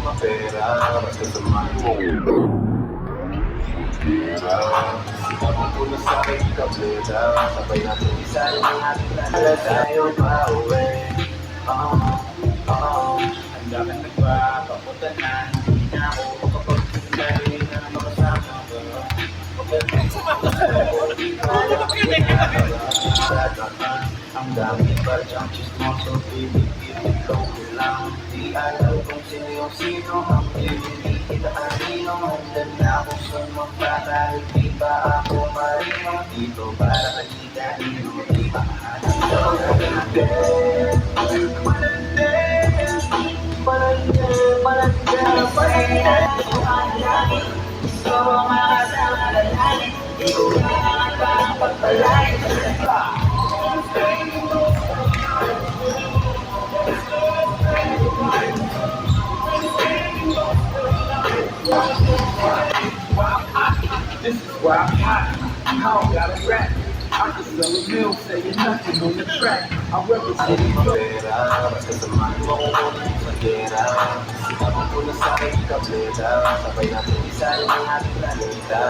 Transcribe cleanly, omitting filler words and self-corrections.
mapera, basta samahan mo. Sinabang ko na sa aking kableta, sabay natin isayin ang ating lalala tayo pa uwi. Handa ka na ba, papunta na, hindi na ako makapagpagdali na makasama ko. Ang dami pa diyang chismoso, pilit-pilit ko lang. Di alam kung sino ang pinili-kita-anino. Handa na ako sumamba kahit di ba ako marino. Dito para kanina-ino, di mahanap ko malande. Gusto mo makasama na natin, di ko na parang pagpalain. This is why I'm hot. I don't gotta rap. I can sell a meal, saying nothing on the track. I represent pera, basta samahan mo ko sa gera. Sinabang ko na sa aking kableta, sabay natin isayin ang ating planeta.